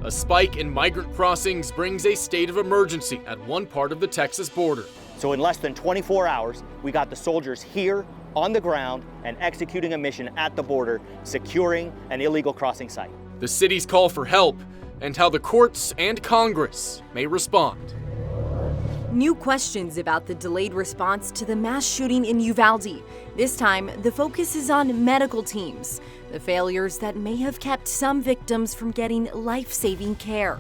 A spike in migrant crossings brings a state of emergency at one part of the Texas border. So in less than 24 hours, we got the soldiers here on the ground and executing a mission at the border, securing an illegal crossing site. The city's call for help and how the courts and Congress may respond. New questions about the delayed response to the mass shooting in Uvalde. This time, the focus is on medical teams, the failures that may have kept some victims from getting life-saving care.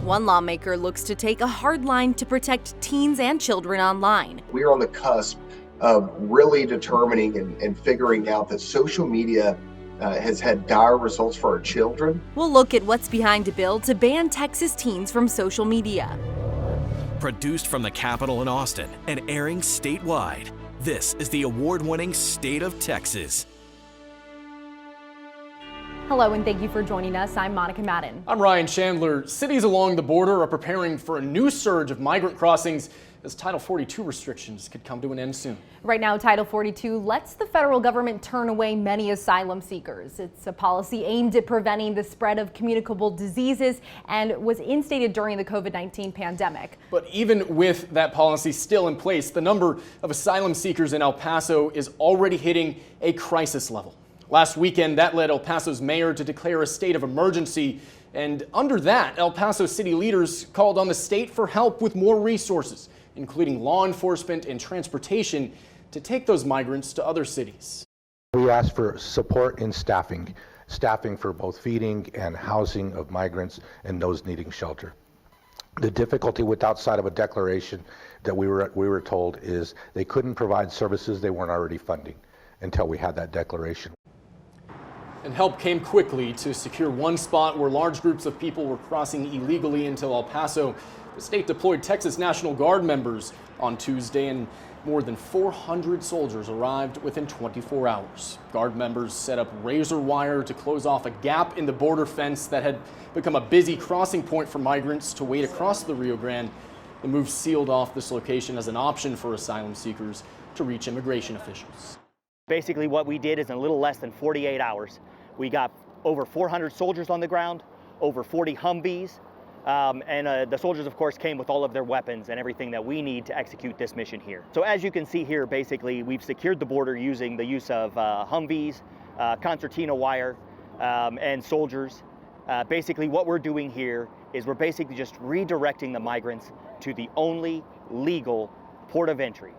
One lawmaker looks to take a hard line to protect teens and children online. We're on the cusp of really determining and figuring out that social media has had dire results for our children. We'll look at what's behind a bill to ban Texas teens from social media. Produced from the Capitol in Austin and airing statewide, this is the award-winning State of Texas. Hello and thank you for joining us. I'm Monica Madden. I'm Ryan Chandler. Cities along the border are preparing for a new surge of migrant crossings as Title 42 restrictions could come to an end soon. Right now, Title 42 lets the federal government turn away many asylum seekers. It's a policy aimed at preventing the spread of communicable diseases and was instated during the COVID-19 pandemic. But even with that policy still in place, the number of asylum seekers in El Paso is already hitting a crisis level. Last weekend, that led El Paso's mayor to declare a state of emergency. And under that, El Paso city leaders called on the state for help with more resources, including law enforcement and transportation, to take those migrants to other cities. We asked for support in staffing for both feeding and housing of migrants and those needing shelter. The difficulty with outside of a declaration that we were told is they couldn't provide services they weren't already funding until we had that declaration. And help came quickly to secure one spot where large groups of people were crossing illegally into El Paso. The state deployed Texas National Guard members on Tuesday, and more than 400 soldiers arrived within 24 hours. Guard members set up razor wire to close off a gap in the border fence that had become a busy crossing point for migrants to wade across the Rio Grande. The move sealed off this location as an option for asylum seekers to reach immigration officials. Basically what we did is in a little less than 48 hours, we got over 400 soldiers on the ground, over 40 Humvees, and the soldiers, of course, came with all of their weapons and everything that we need to execute this mission here. So as you can see here, basically, we've secured the border using the use of Humvees, concertina wire, and soldiers. Basically, what we're doing here is we're basically just redirecting the migrants to the only legal port of entry.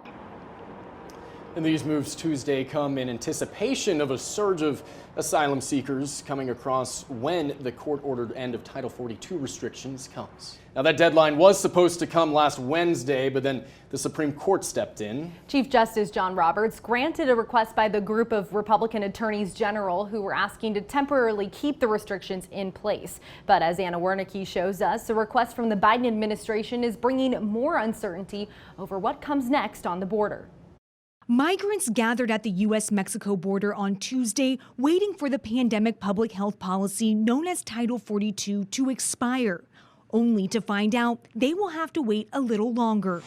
And these moves Tuesday come in anticipation of a surge of asylum seekers coming across when the court-ordered end of Title 42 restrictions comes. Now, that deadline was supposed to come last Wednesday, but then the Supreme Court stepped in. Chief Justice John Roberts granted a request by the group of Republican attorneys general who were asking to temporarily keep the restrictions in place. But as Anna Wernicke shows us, a request from the Biden administration is bringing more uncertainty over what comes next on the border. Migrants gathered at the U.S.-Mexico border on Tuesday, waiting for the pandemic public health policy known as Title 42 to expire, only to find out they will have to wait a little longer.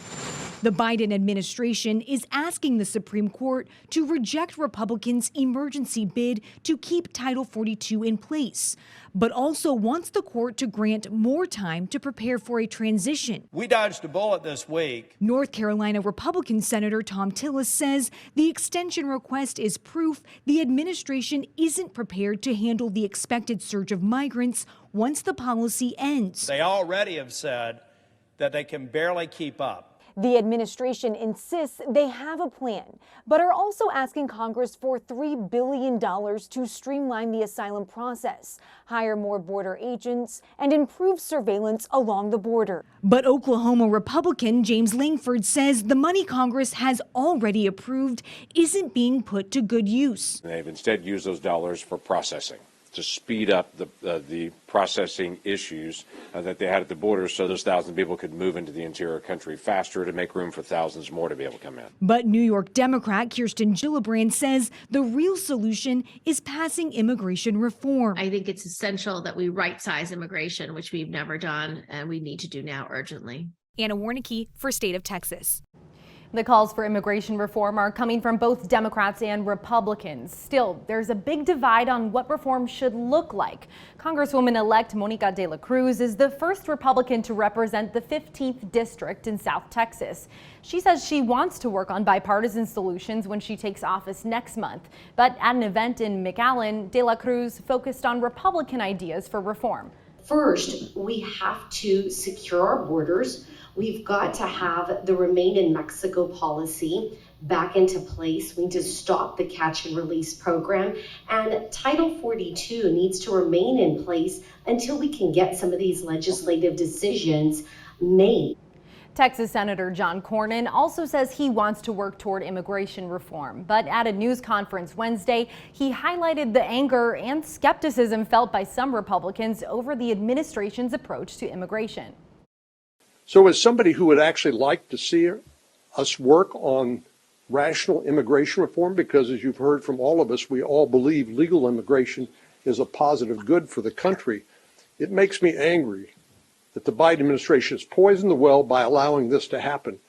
The Biden administration is asking the Supreme Court to reject Republicans' emergency bid to keep Title 42 in place, but also wants the court to grant more time to prepare for a transition. We dodged a bullet this week. North Carolina Republican Senator Tom Tillis says the extension request is proof the administration isn't prepared to handle the expected surge of migrants once the policy ends. They already have said that they can barely keep up. The administration insists they have a plan, but are also asking Congress for $3 billion to streamline the asylum process, hire more border agents, and improve surveillance along the border. But Oklahoma Republican James Langford says the money Congress has already approved isn't being put to good use. They've instead used those dollars for processing, to speed up the processing issues that they had at the border so those 1,000 people could move into the interior country faster to make room for thousands more to be able to come in. But New York Democrat Kirsten Gillibrand says the real solution is passing immigration reform. I think it's essential that we right-size immigration, which we've never done, and we need to do now urgently. Anna Wernicke for State of Texas. The calls for immigration reform are coming from both Democrats and Republicans. Still, there's a big divide on what reform should look like. Congresswoman-elect Monica de la Cruz is the first Republican to represent the 15th district in South Texas. She says she wants to work on bipartisan solutions when she takes office next month. But at an event in McAllen, de la Cruz focused on Republican ideas for reform. First, we have to secure our borders. We've got to have the Remain in Mexico policy back into place. We need to stop the catch and release program. And Title 42 needs to remain in place until we can get some of these legislative decisions made. Texas Senator John Cornyn also says he wants to work toward immigration reform. But at a news conference Wednesday, he highlighted the anger and skepticism felt by some Republicans over the administration's approach to immigration. So as somebody who would actually like to see us work on rational immigration reform, because as you've heard from all of us, we all believe legal immigration is a positive good for the country, it makes me angry that the Biden administration has poisoned the well by allowing this to happen,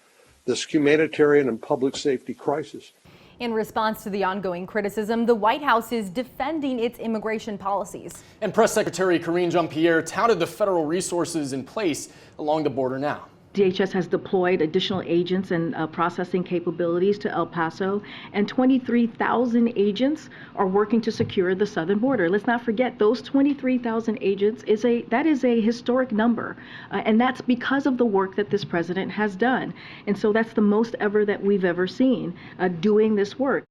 this humanitarian and public safety crisis. In response to the ongoing criticism, the White House is defending its immigration policies. And Press Secretary Karine Jean-Pierre touted the federal resources in place along the border now. DHS has deployed additional agents and processing capabilities to El Paso, and 23,000 agents are working to secure the southern border. Let's not forget, those 23,000 agents is a historic number, and that's because of the work that this president has done. And so that's the most ever that we've ever seen doing this work.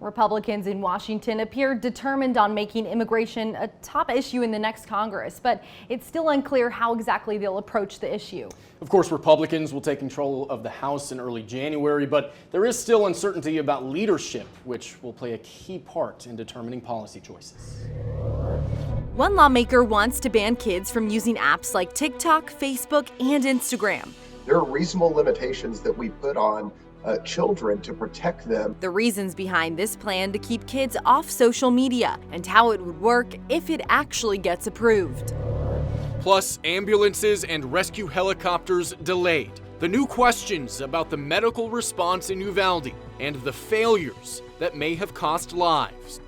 Republicans in Washington appear determined on making immigration a top issue in the next Congress, but it's still unclear how exactly they'll approach the issue. Of course, Republicans will take control of the House in early January, but there is still uncertainty about leadership, which will play a key part in determining policy choices. One lawmaker wants to ban kids from using apps like TikTok, Facebook, and Instagram. There are reasonable limitations that we put on children to protect them. The reasons behind this plan to keep kids off social media and how it would work if it actually gets approved. Plus, ambulances and rescue helicopters delayed. The new questions about the medical response in Uvalde and the failures that may have cost lives.